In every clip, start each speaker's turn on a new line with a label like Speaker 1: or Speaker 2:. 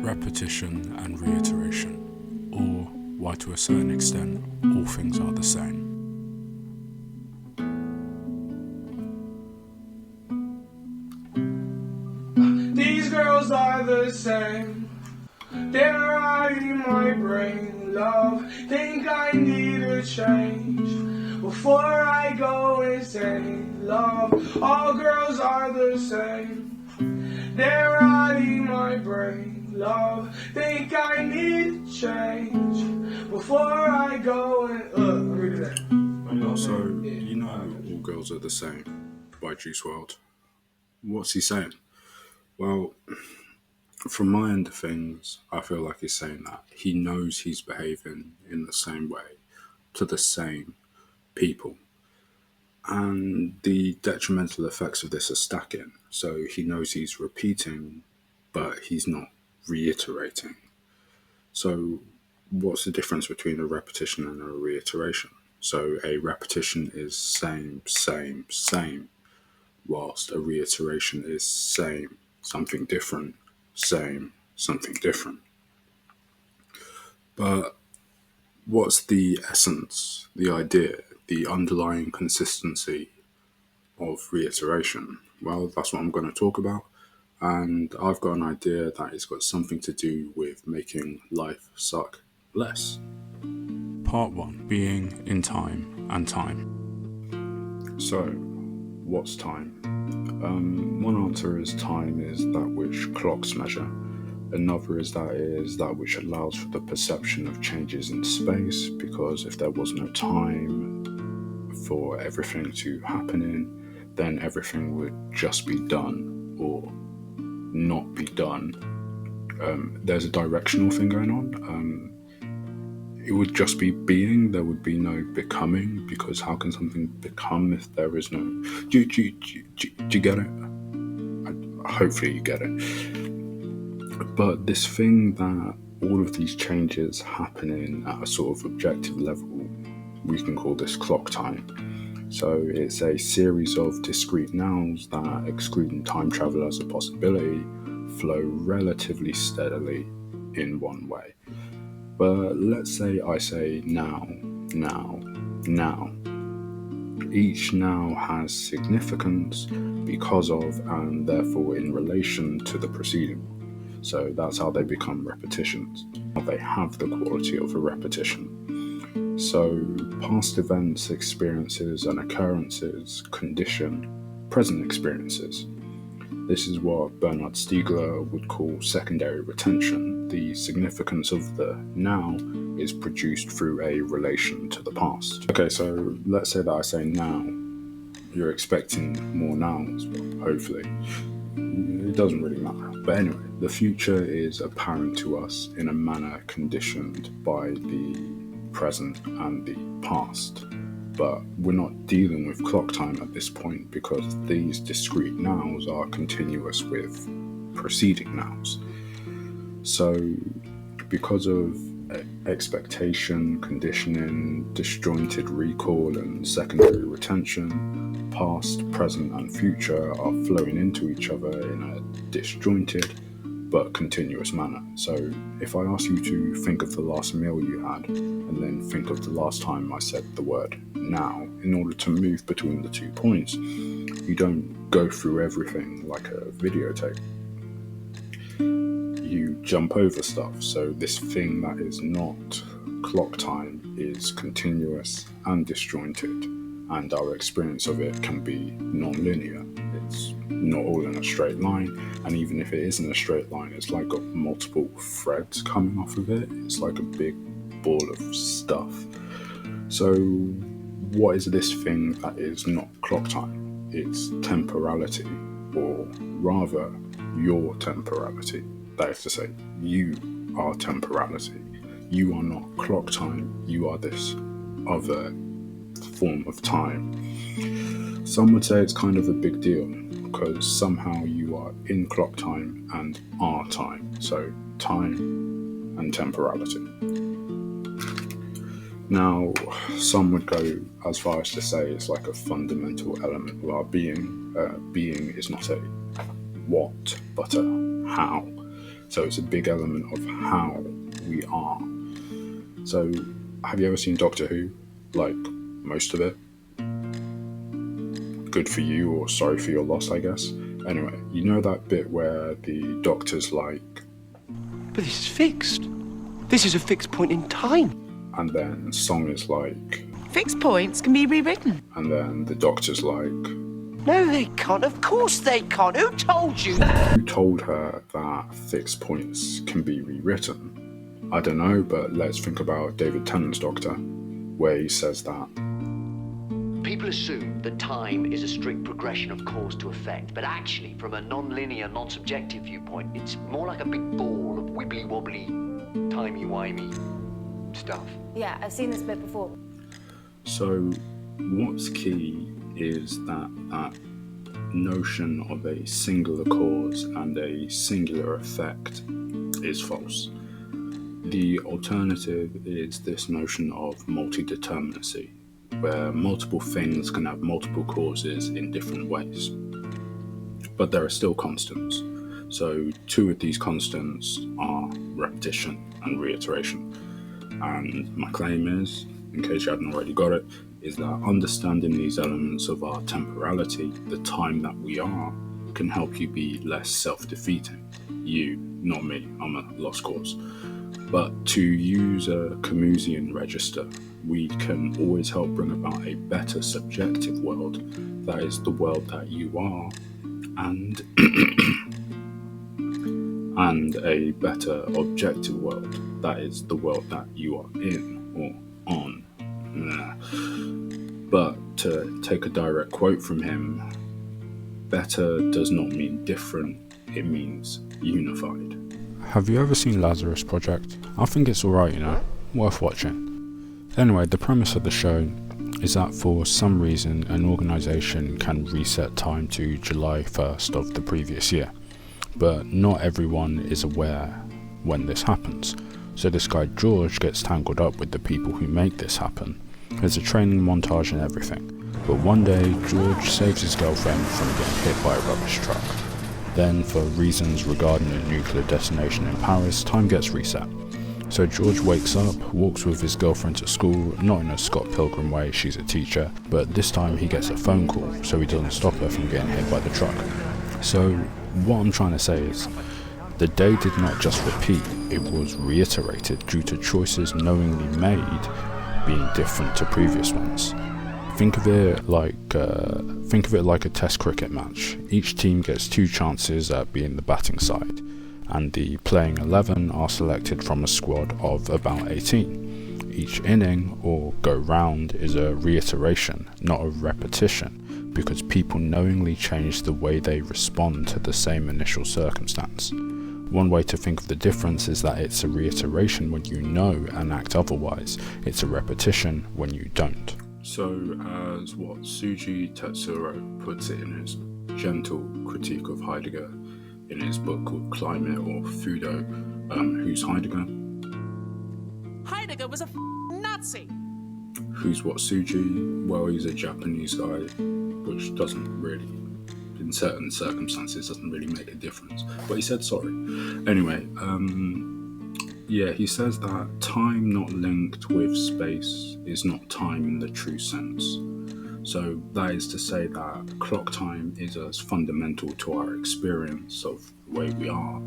Speaker 1: repetition and reiteration, or why to a certain extent all things are the same.
Speaker 2: These girls are the same. They're out in my brain, love. Think I need a change before I go insane, love. All girls are the same. They're out in my brain, love. Think I need a change before I go and read that.
Speaker 1: So, you know, All Girls Are the Same by Juice Wrld. What's he saying? Well, from my end of things, I feel like he's saying that he knows he's behaving in the same way to the same people. And the detrimental effects of this are stacking. So he knows he's repeating, but he's not reiterating. So what's the difference between a repetition and a reiteration? So a repetition is same, same, same, whilst a reiteration is same, something different, same, something different. But what's the essence, the idea, the underlying consistency of reiteration? Well, that's what I'm going to talk about. And I've got an idea that it's got something to do with making life suck less. Part 1, being in time and time. So, what's time? One answer is time is that which clocks measure. Another is that which allows for the perception of changes in space, because if there was no time for everything to happen in, then everything would just be done or not be done. There's a directional thing going on. It would just be being, there would be no becoming, because how can something become if there is no... Do you get it? Hopefully you get it. But this thing that all of these changes happening at a sort of objective level, we can call this clock time. So it's a series of discrete nows that, excluding time travel as a possibility, flow relatively steadily in one way. But let's say I say now, now, now. Each now has significance because of and therefore in relation to the preceding. So that's how they become repetitions. They have the quality of a repetition. So past events, experiences and occurrences condition present experiences. This is what Bernard Stiegler would call secondary retention. The significance of the now is produced through a relation to the past. Okay, so let's say that I say now. You're expecting more nows, hopefully. It doesn't really matter. But anyway, the future is apparent to us in a manner conditioned by the present and the past. But we're not dealing with clock time at this point because these discrete nows are continuous with preceding nows. So because of expectation, conditioning, disjointed recall and secondary retention, past, present and future are flowing into each other in a disjointed but continuous manner. So if I ask you to think of the last meal you had and then think of the last time I said the word now, in order to move between the 2 points, you don't go through everything like a videotape. You jump over stuff. So this thing that is not clock time is continuous and disjointed, and our experience of it can be non-linear. It's not all in a straight line, and even if it is in a straight line, it's like got multiple threads coming off of it. It's like a big ball of stuff. So what is this thing that is not clock time? It's temporality, or rather your temporality. That is to say, you are temporality. You are not clock time, you are this other form of time. Some would say it's kind of a big deal because somehow you are in clock time and are time. So time and temporality. Now, some would go as far as to say it's like a fundamental element of our being. Being is not a what, but a how. So it's a big element of how we are. So have you ever seen Doctor Who? Like, most of it? Good for you, or sorry for your loss, I guess. Anyway, you know that bit where the Doctor's like...
Speaker 3: But this is fixed. This is a fixed point in time.
Speaker 1: And then Song is like...
Speaker 4: Fixed points can be rewritten.
Speaker 1: And then the Doctor's like...
Speaker 3: No, they can't. Of course they can't. Who told you?
Speaker 1: Who told her that fixed points can be rewritten? I don't know, but let's think about David Tennant's Doctor, where he says that.
Speaker 5: People assume that time is a strict progression of cause to effect, but actually, from a non-linear, non-subjective viewpoint, it's more like a big ball of wibbly-wobbly, timey-wimey stuff.
Speaker 6: Yeah, I've seen this bit before.
Speaker 1: So, what's key is that notion of a singular cause and a singular effect is false. The alternative is this notion of multi-determinacy, where multiple things can have multiple causes in different ways. But there are still constants. So two of these constants are repetition and reiteration. And my claim is, in case you hadn't already got it, is that understanding these elements of our temporality, the time that we are, can help you be less self-defeating. You, not me, I'm a lost cause. But to use a Camusian register, we can always help bring about a better subjective world, that is the world that you are, and and a better objective world, that is the world that you are in or on. But to take a direct quote from him, better does not mean different, it means unified. Have you ever seen Lazarus Project? I think it's alright, worth watching. Anyway, the premise of the show is that for some reason an organisation can reset time to July 1st of the previous year, but not everyone is aware when this happens. So this guy George gets tangled up with the people who make this happen. There's a training montage and everything, but one day George saves his girlfriend from getting hit by a rubbish truck. Then, for reasons regarding a nuclear detonation in Paris, time gets reset. So George wakes up, walks with his girlfriend to school, not in a Scott Pilgrim way, she's a teacher, but this time he gets a phone call, so he doesn't stop her from getting hit by the truck. So what I'm trying to say is, the day did not just repeat, it was reiterated due to choices knowingly made being different to previous ones. Think of it like a test cricket match. Each team gets 2 chances at being the batting side, and the playing 11 are selected from a squad of about 18. Each inning, or go round, is a reiteration, not a repetition, because people knowingly change the way they respond to the same initial circumstance. One way to think of the difference is that it's a reiteration when you know and act otherwise. It's a repetition when you don't. So, as what Suji Tetsuro puts it in his gentle critique of Heidegger in his book called Climate or Fudo, who's Heidegger?
Speaker 4: Heidegger was a Nazi.
Speaker 1: Who's what Suji? Well, he's a Japanese guy, which doesn't really, in certain circumstances, doesn't really make a difference. But he said sorry. Anyway, he says that time not linked with space is not time in the true sense. So that is to say that clock time is as fundamental to our experience of the way we are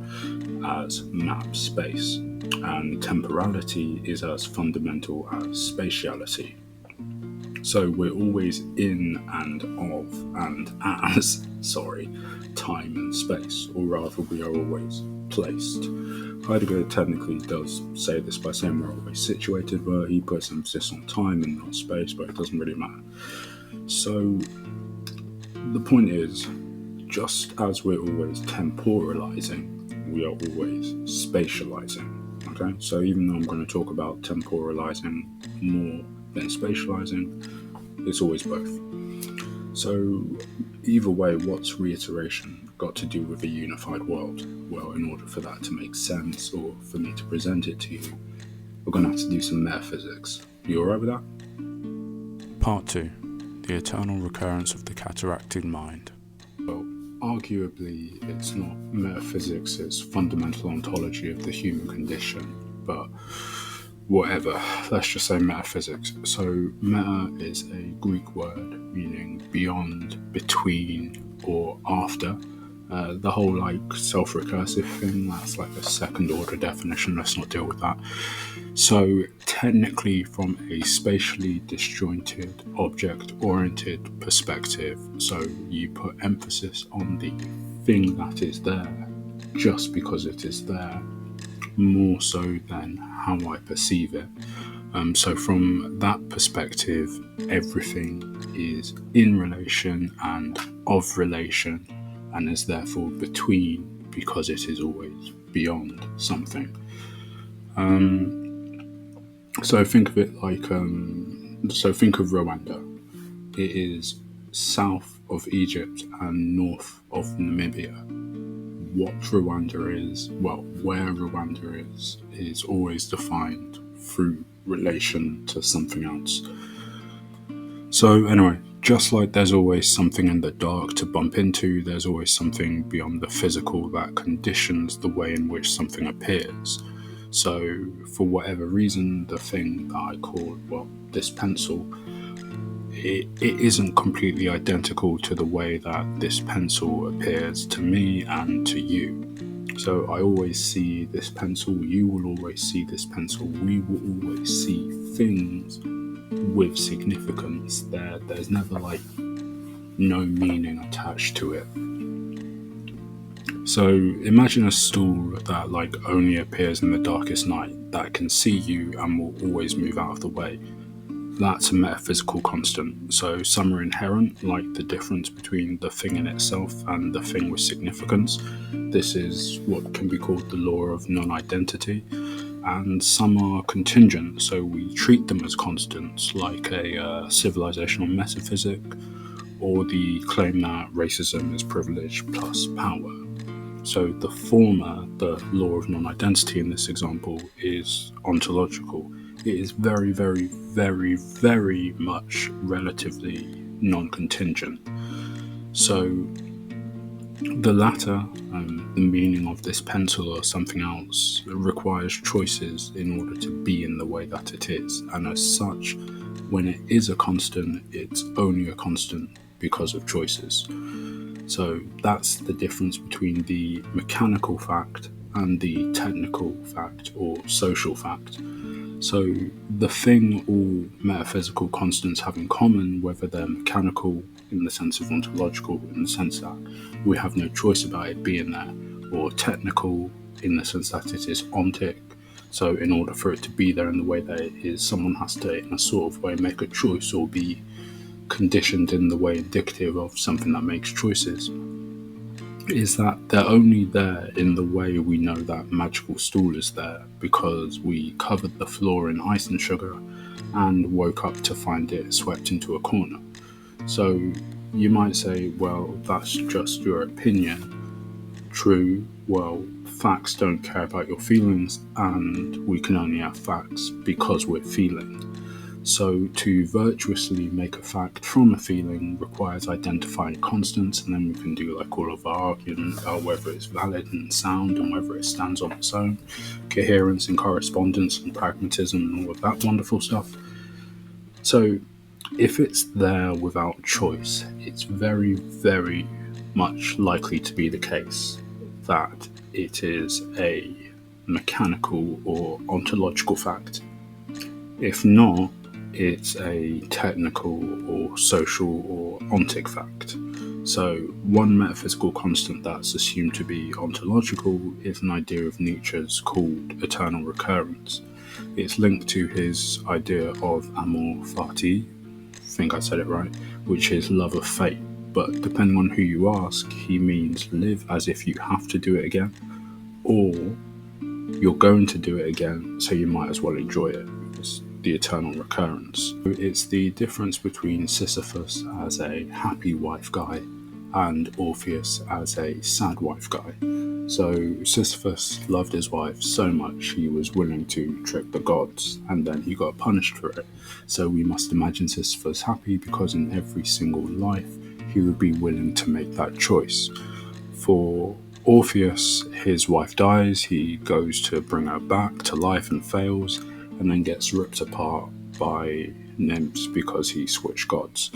Speaker 1: as map space, and temporality is as fundamental as spatiality. So we're always in and of and as, time and space, or rather we are always placed. Heidegger technically does say this by saying we're always situated, but he puts emphasis on time and not space, but it doesn't really matter. So the point is, just as we're always temporalizing, we are always spatializing. Okay, so even though I'm going to talk about temporalizing more than spatializing, it's always both. So either way, what's reiteration got to do with a unified world? Well, in order for that to make sense, or for me to present it to you, we're going to have to do some metaphysics. You alright with that? Part 2. The eternal recurrence of the cataracted mind. Well, arguably it's not metaphysics, it's fundamental ontology of the human condition, but whatever, let's just say metaphysics. So meta is a Greek word meaning beyond, between, or after. The whole like self-recursive thing, that's like a second order definition, let's not deal with that. So technically, from a spatially disjointed, object-oriented perspective, so you put emphasis on the thing that is there just because it is there, more so than how I perceive it. So from that perspective, everything is in relation and of relation, and is therefore between because it is always beyond something. So think of it like, so think of Rwanda. It is south of Egypt and north of Namibia. What Rwanda is, well, where Rwanda is always defined through relation to something else. So anyway, just like there's always something in the dark to bump into, there's always something beyond the physical that conditions the way in which something appears. So for whatever reason, the thing that I call, well, this pencil, it isn't completely identical to the way that this pencil appears to me and to you. So I always see this pencil, you will always see this pencil, we will always see things with significance. There's never like no meaning attached to it. So imagine a stool that like only appears in the darkest night, that can see you and will always move out of the way. That's a metaphysical constant. So some are inherent, like the difference between the thing in itself and the thing with significance. This is what can be called the law of non-identity. And some are contingent, so we treat them as constants, like a civilizational metaphysic, or the claim that racism is privilege plus power. So the former, the law of non-identity in this example, is ontological. It is very, very, very, very much relatively non-contingent. So the latter, the meaning of this pencil or something else, requires choices in order to be in the way that it is. And as such, when it is a constant, it's only a constant because of choices. So that's the difference between the mechanical fact and the technical fact or social fact. So the thing all metaphysical constants have in common, whether they're mechanical in the sense of ontological, in the sense that we have no choice about it being there, or technical in the sense that it is ontic. So in order for it to be there in the way that it is, someone has to, in a sort of way, make a choice or be conditioned in the way indicative of something that makes choices, is that they're only there in the way we know that magical stool is there because we covered the floor in ice and sugar and woke up to find it swept into a corner. So you might say, well, that's just your opinion. True, well, facts don't care about your feelings, and we can only have facts because we're feeling. So to virtuously make a fact from a feeling requires identifying constants, and then we can do like all of our argument about whether it's valid and sound and whether it stands on its own, coherence and correspondence and pragmatism and all of that wonderful stuff. So if it's there without choice, it's very, very much likely to be the case that it is a mechanical or ontological fact. If not, it's a technical or social or ontic fact. So one metaphysical constant that's assumed to be ontological is an idea of Nietzsche's called eternal recurrence. It's linked to his idea of amor fati, I think I said it right, which is love of fate. But depending on who you ask, he means live as if you have to do it again, or you're going to do it again, so you might as well enjoy it. It's the eternal recurrence. It's the difference between Sisyphus as a happy wife guy and Orpheus as a sad wife guy. So Sisyphus loved his wife so much he was willing to trick the gods, and then he got punished for it. So we must imagine Sisyphus happy because in every single life he would be willing to make that choice. For Orpheus, his wife dies, he goes to bring her back to life and fails, and then gets ripped apart by nymphs because he switched gods.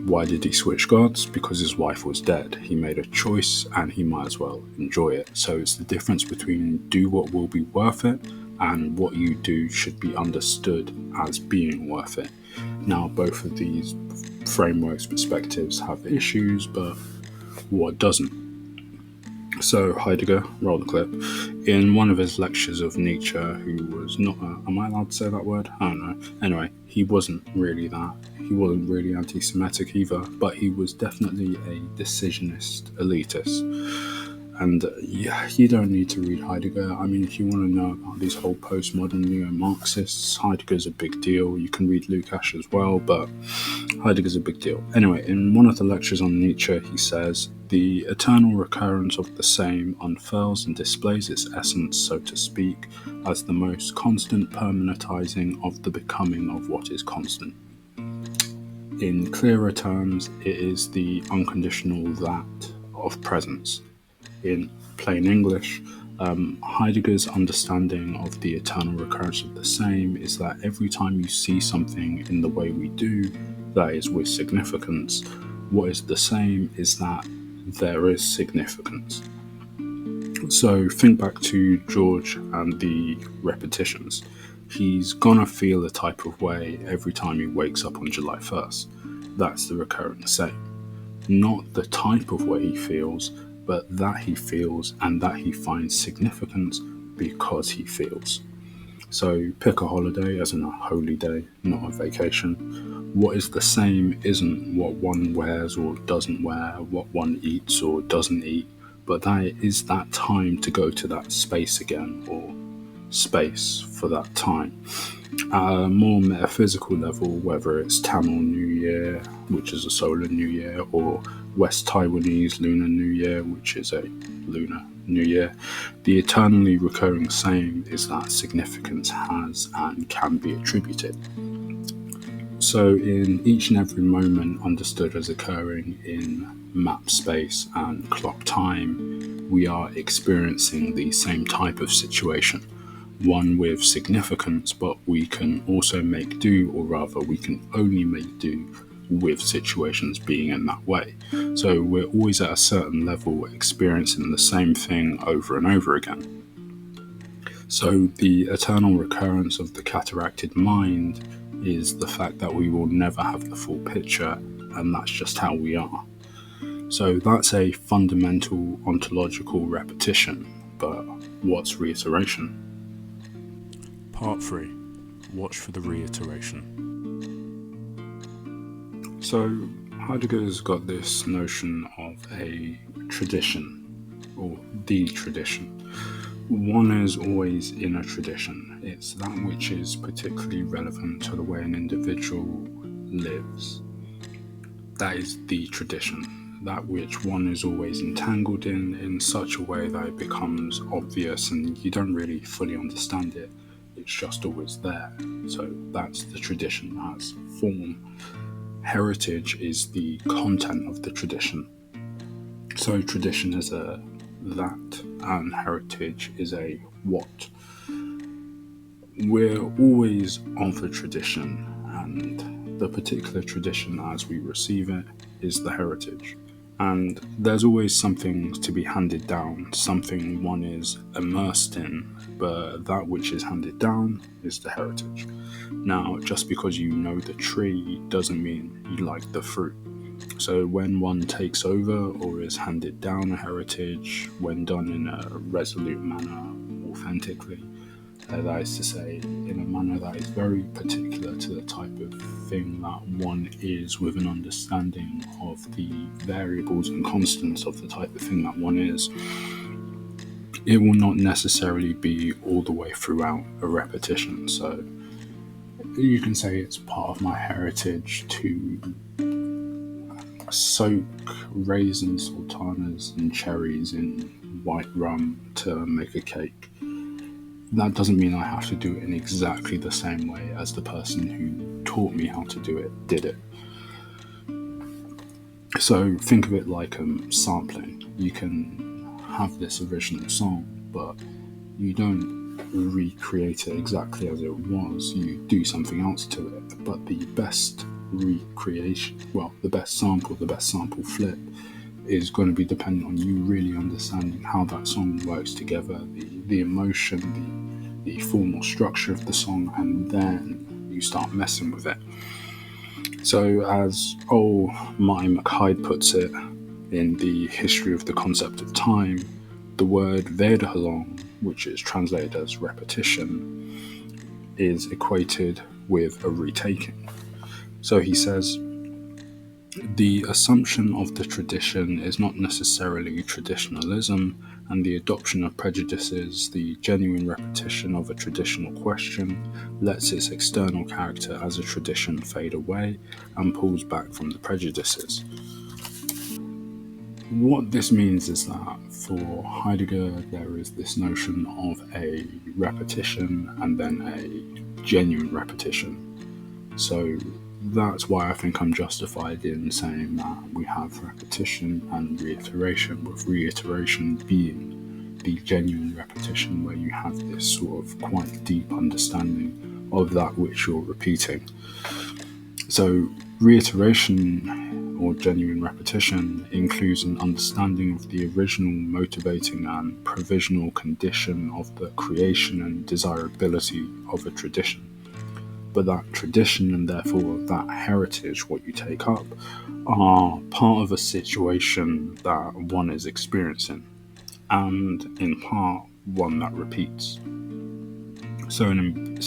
Speaker 1: Why did he switch gods? Because his wife was dead. He made a choice and he might as well enjoy it. So it's the difference between do what will be worth it and what you do should be understood as being worth it. Now, both of these frameworks, perspectives have issues, but what doesn't? So Heidegger, roll the clip, in one of his lectures of Nietzsche, who was not, am I allowed to say that word? I don't know. Anyway, he wasn't really anti-Semitic either, but he was definitely a decisionist elitist. And you don't need to read Heidegger. I mean, if you want to know about these whole postmodern neo-Marxists, Heidegger's a big deal. You can read Lukács as well, but Heidegger's a big deal. Anyway, in one of the lectures on Nietzsche, he says, the eternal recurrence of the same unfurls and displays its essence, so to speak, as the most constant permanentizing of the becoming of what is constant. In clearer terms, it is the unconditional that of presence. In plain English, Heidegger's understanding of the eternal recurrence of the same is that every time you see something in the way we do, that is with significance, what is the same is that there is significance. So think back to George and the repetitions. He's gonna feel a type of way every time he wakes up on July 1st. That's the recurrent same. Not the type of way he feels, but that he feels and that he finds significance because he feels. So pick a holiday, as in a holy day, not a vacation. What is the same isn't what one wears or doesn't wear, what one eats or doesn't eat, but that it is that time to go to that space again, or space for that time. At a more metaphysical level, whether it's Tamil New Year, which is a solar New Year, or West Taiwanese Lunar New Year, which is a lunar New Year, the eternally recurring same is that significance has and can be attributed. So in each and every moment understood as occurring in map space and clock time, we are experiencing the same type of situation. One with significance, but we can also make do, or rather we can only make do with situations being in that way. So we're always at a certain level experiencing the same thing over and over again. So the eternal recurrence of the cataracted mind is the fact that we will never have the full picture, and that's just how we are. So that's a fundamental ontological repetition, but what's reiteration?
Speaker 6: Part 3. Watch for the reiteration.
Speaker 1: So Heidegger's got this notion of a tradition, or the tradition. One is always in a tradition. It's that which is particularly relevant to the way an individual lives. That is the tradition. That which one is always entangled in such a way that it becomes obvious and you don't really fully understand it. It's just always there. So that's the tradition as form. Heritage is the content of the tradition. So tradition is a that, and heritage is a what. We're always of a tradition, and the particular tradition as we receive it is the heritage. And there's always something to be handed down, something one is immersed in, but that which is handed down is the heritage. Now, just because you know the tree doesn't mean you like the fruit. So when one takes over or is handed down a heritage, when done in a resolute manner, authentically, that is to say, in a manner that is very particular to the type of thing that one is, with an understanding of the variables and constants of the type of thing that one is, it will not necessarily be all the way throughout a repetition. So you can say it's part of my heritage to soak raisins, sultanas and cherries in white rum to make a cake. That doesn't mean I have to do it in exactly the same way as the person who taught me how to do it did it. So think of it like sampling. You can have this original song, but you don't recreate it exactly as it was. You do something else to it. But the best recreation, well, the best sample flip is going to be dependent on you really understanding how that song works together, the emotion, the formal structure of the song, and then you start messing with it. So, as old Marty McHyde puts it in the history of the concept of time, the word Wiederholung, which is translated as repetition, is equated with a retaking. So he says, the assumption of the tradition is not necessarily traditionalism, and the adoption of prejudices, the genuine repetition of a traditional question, lets its external character as a tradition fade away and pulls back from the prejudices. What this means is that for Heidegger, there is this notion of a repetition and then a genuine repetition. So that's why I think I'm justified in saying that we have repetition and reiteration, with reiteration being the genuine repetition where you have this sort of quite deep understanding of that which you're repeating. So reiteration or genuine repetition includes an understanding of the original motivating and provisional condition of the creation and desirability of a tradition. But that tradition and therefore that heritage, what you take up, are part of a situation that one is experiencing, and in part one that repeats. So in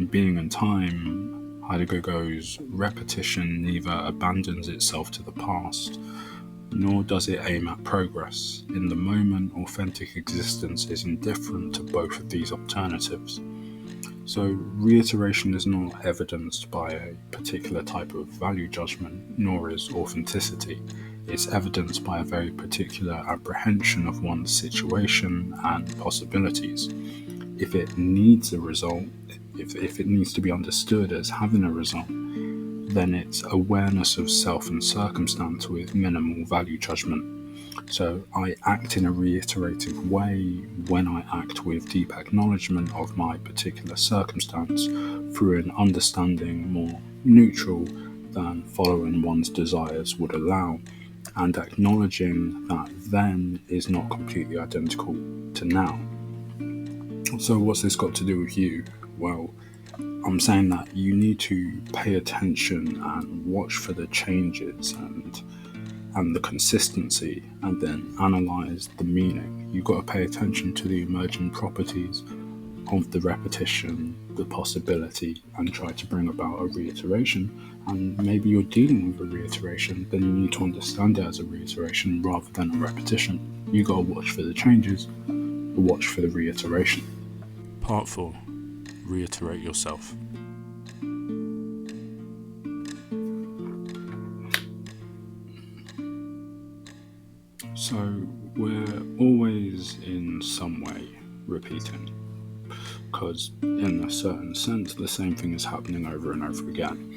Speaker 1: Being and Time, Heidegger goes, repetition neither abandons itself to the past, nor does it aim at progress. In the moment, authentic existence is indifferent to both of these alternatives. So reiteration is not evidenced by a particular type of value judgment, nor is authenticity. It's evidenced by a very particular apprehension of one's situation and possibilities. If it needs a result, if it needs to be understood as having a result, then it's awareness of self and circumstance with minimal value judgment. So I act in a reiterative way when I act with deep acknowledgement of my particular circumstance through an understanding more neutral than following one's desires would allow, and acknowledging that then is not completely identical to now. So what's this got to do with you? Well, I'm saying that you need to pay attention and watch for the changes and the consistency, and then analyze the meaning. You've got to pay attention to the emerging properties of the repetition, the possibility, and try to bring about a reiteration. And maybe you're dealing with a reiteration, then you need to understand it as a reiteration rather than a repetition. You got to watch for the changes, watch for the reiteration.
Speaker 6: Part 4. Reiterate yourself.
Speaker 1: So we're always in some way repeating, because in a certain sense the same thing is happening over and over again.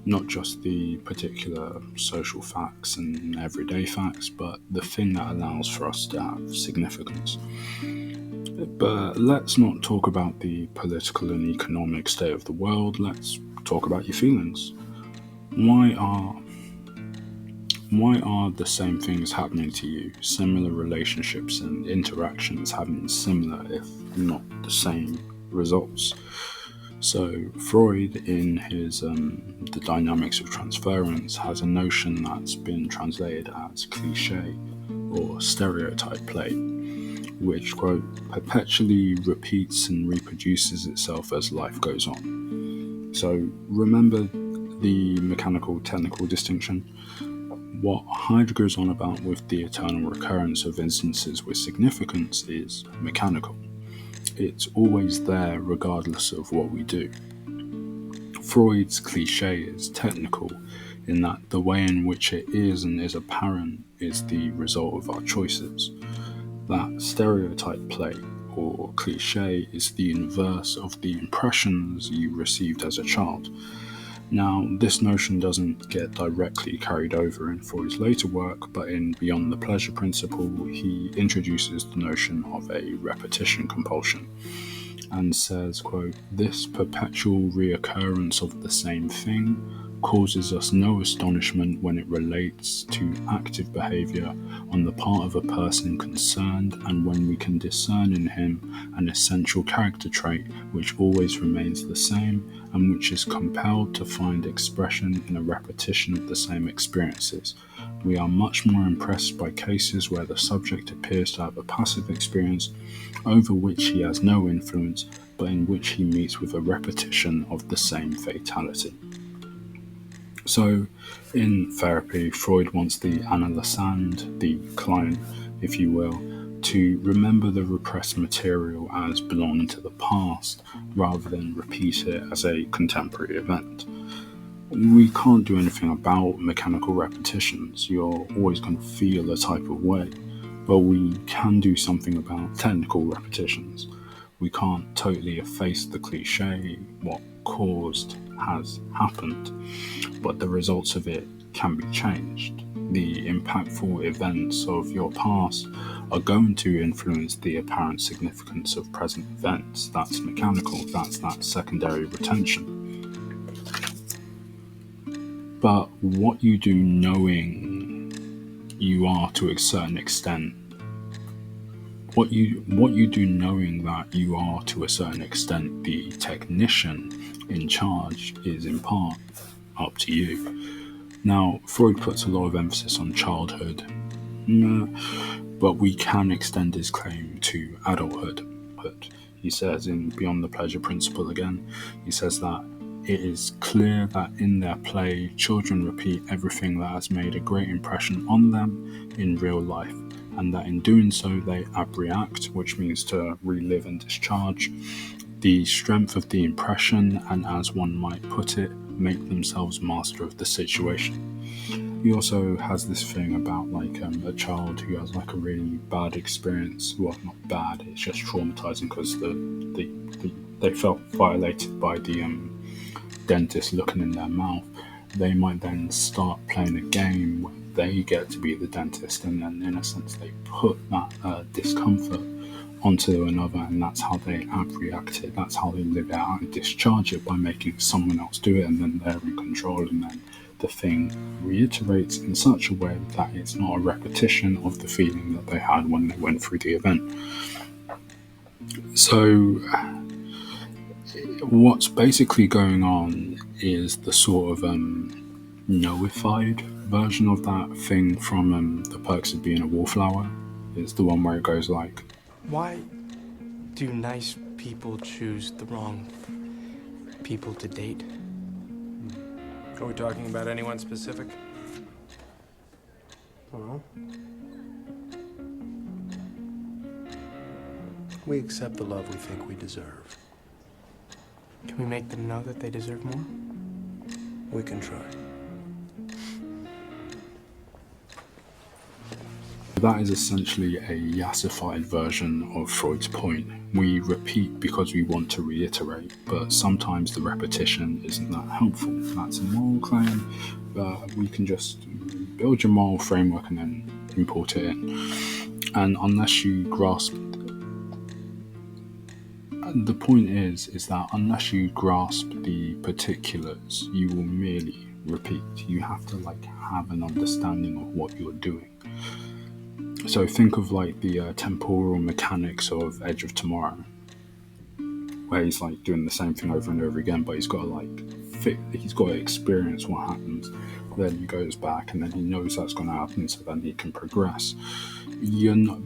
Speaker 1: Not just the particular social facts and everyday facts, but the thing that allows for us to have significance. But let's not talk about the political and economic state of the world, let's talk about your feelings. Why are the same things happening to you, similar relationships and interactions having similar, if not the same, results? So Freud, in his The Dynamics of Transference, has a notion that's been translated as cliché or stereotype play, which, quote, perpetually repeats and reproduces itself as life goes on. So remember the mechanical technical distinction? What Heidegger's on about with the eternal recurrence of instances with significance is mechanical. It's always there regardless of what we do. Freud's cliché is technical in that the way in which it is and is apparent is the result of our choices. That stereotype play or cliché is the inverse of the impressions you received as a child. Now, this notion doesn't get directly carried over in Freud's later work, but in Beyond the Pleasure Principle, he introduces the notion of a repetition compulsion and says, quote, "This perpetual reoccurrence of the same thing causes us no astonishment when it relates to active behavior on the part of a person concerned, and when we can discern in him an essential character trait which always remains the same and which is compelled to find expression in a repetition of the same experiences. We are much more impressed by cases where the subject appears to have a passive experience over which he has no influence, but in which he meets with a repetition of the same fatality." So, in therapy, Freud wants the analysand, the client, if you will, to remember the repressed material as belonging to the past, rather than repeat it as a contemporary event. We can't do anything about mechanical repetitions. You're always going to feel a type of way. But we can do something about technical repetitions. We can't totally efface the cliche, what caused has happened, but the results of it can be changed. The impactful events of your past are going to influence the apparent significance of present events. That's mechanical, that's that secondary retention. But what you do knowing you are to a certain extent, what you do knowing that you are to a certain extent the technician in charge is in part up to you. Now, Freud puts a lot of emphasis on childhood, but we can extend his claim to adulthood. He says in Beyond the Pleasure Principle again, he says that it is clear that in their play, children repeat everything that has made a great impression on them in real life, and that in doing so they abreact, which means to relive and discharge, the strength of the impression, and as one might put it, make themselves master of the situation. He also has this thing about a child who has a really bad experience. Well, not bad, it's just traumatizing because they felt violated by the dentist looking in their mouth. They might then start playing a game where they get to be the dentist, and then in a sense they put that discomfort onto another, and that's how they react it, that's how they live it out and discharge it by making someone else do it, and then they're in control, and then the thing reiterates in such a way that it's not a repetition of the feeling that they had when they went through the event. So what's basically going on is the sort of noified version of that thing from The Perks of Being a Wallflower. It's the one where it goes like,
Speaker 3: Why do nice people choose the wrong people to date?
Speaker 7: Are we talking about anyone specific?
Speaker 8: Well, we accept the love we think we deserve.
Speaker 3: Can we make them know that they deserve more?
Speaker 8: We can try.
Speaker 1: that is essentially a yassified version of Freud's point. We repeat because we want to reiterate, but sometimes the repetition isn't that helpful. That's a moral claim, but we can just build your moral framework and then import it in. And unless you grasp, the point is that unless you grasp the particulars, you will merely repeat. You have to have an understanding of what you're doing. So think of the temporal mechanics of Edge of Tomorrow, where he's doing the same thing over and over again, but he's got to experience what happens. Then he goes back, and then he knows that's going to happen, so then he can progress.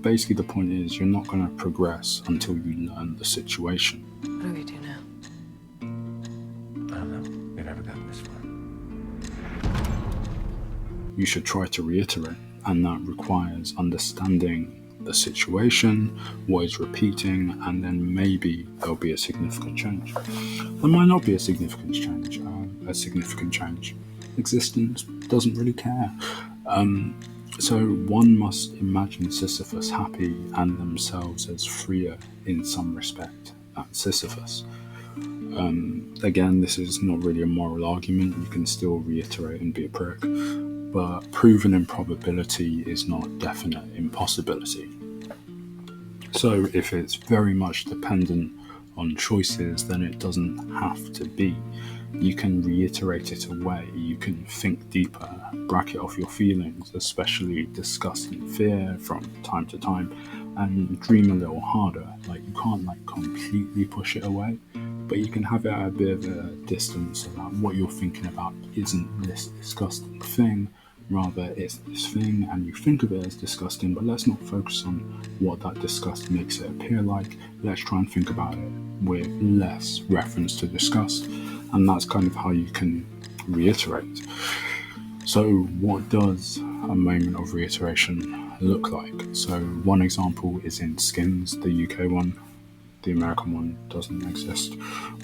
Speaker 1: Basically, the point is you're not going to progress until you learn the situation.
Speaker 9: What do we do now?
Speaker 8: I don't know. We've never gotten this far.
Speaker 1: You should try to reiterate, and that requires understanding the situation, what is repeating, and then maybe there'll be a significant change. There might not be a significant change. Existence doesn't really care. So one must imagine Sisyphus happy and themselves as freer in some respect than Sisyphus. Again, this is not really a moral argument. You can still reiterate and be a prick, but proven improbability is not definite impossibility. So if it's very much dependent on choices, then it doesn't have to be. You can reiterate it away, you can think deeper, bracket off your feelings, especially disgust and fear from time to time, and dream a little harder. Like, you can't completely push it away, but you can have it at a bit of a distance so that what you're thinking about isn't this disgusting thing, rather it's this thing, and you think of it as disgusting, but let's not focus on what that disgust makes it appear like. Let's try and think about it with less reference to disgust, and that's kind of how you can reiterate. So what does a moment of reiteration look like? So one example is in Skins, the UK one. The American one doesn't exist,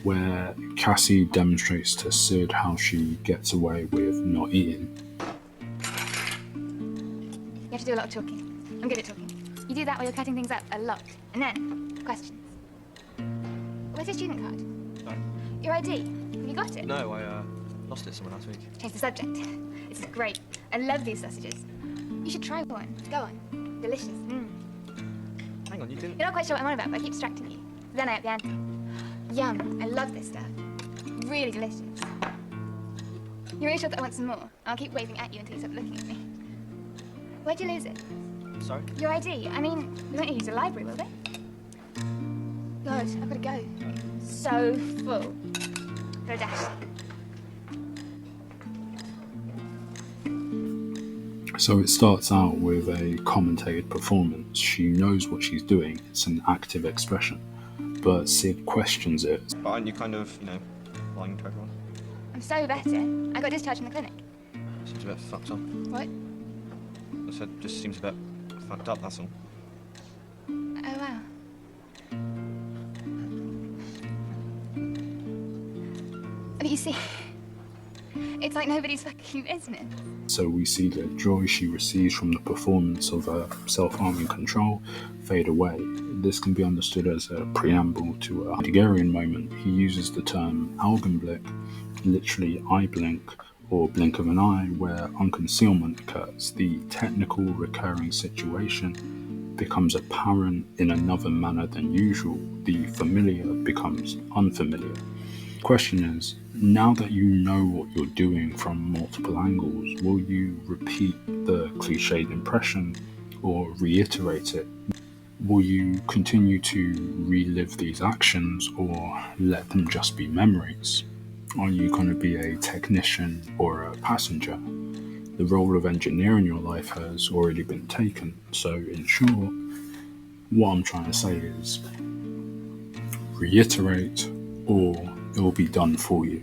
Speaker 1: where Cassie demonstrates to Sid how she gets away with not eating.
Speaker 9: You have to do a lot of talking. I'm good at talking. You do that while you're cutting things up a lot. And then, questions. Where's your student card?
Speaker 10: Sorry?
Speaker 9: Your ID. Have you got it?
Speaker 10: No, I lost it somewhere last week.
Speaker 9: Change the subject. This is great. I love these sausages. You should try one. Go on. Delicious.
Speaker 10: Hang on, you didn't...
Speaker 9: You're not quite sure what I'm on about, but I keep distracting you. Then I up the ante. Yum. I love this stuff. Really delicious. You're really sure that I want some more? I'll keep waving at you until you stop looking at me. Where'd you lose it?
Speaker 10: Sorry?
Speaker 9: Your ID. I mean, we won't use the library, will they? God, I've got to go. So full. For a dash.
Speaker 1: So it starts out with a commentated performance. She knows what she's doing. It's an active expression. But Sid questions it.
Speaker 10: But aren't you kind of, lying to everyone?
Speaker 9: I'm so better. I got discharged from the clinic.
Speaker 10: Seems a bit fucked up.
Speaker 9: What?
Speaker 10: I said, just seems a bit fucked up, that's all.
Speaker 9: Oh, wow. But you see, it's like nobody's fucking business.
Speaker 1: So we see the joy she receives from the performance of her self-harming control fade away. This can be understood as a preamble to a Heideggerian moment. He uses the term Augenblick, literally eye blink or blink of an eye, where unconcealment occurs. The technical recurring situation becomes apparent in another manner than usual. The familiar becomes unfamiliar. The question is, now that you know what you're doing from multiple angles, will you repeat the cliched impression or reiterate it? Will you continue to relive these actions or let them just be memories? Are you going to be a technician or a passenger? The role of engineer in your life has already been taken. So in short, what I'm trying to say is reiterate or it will be done for you.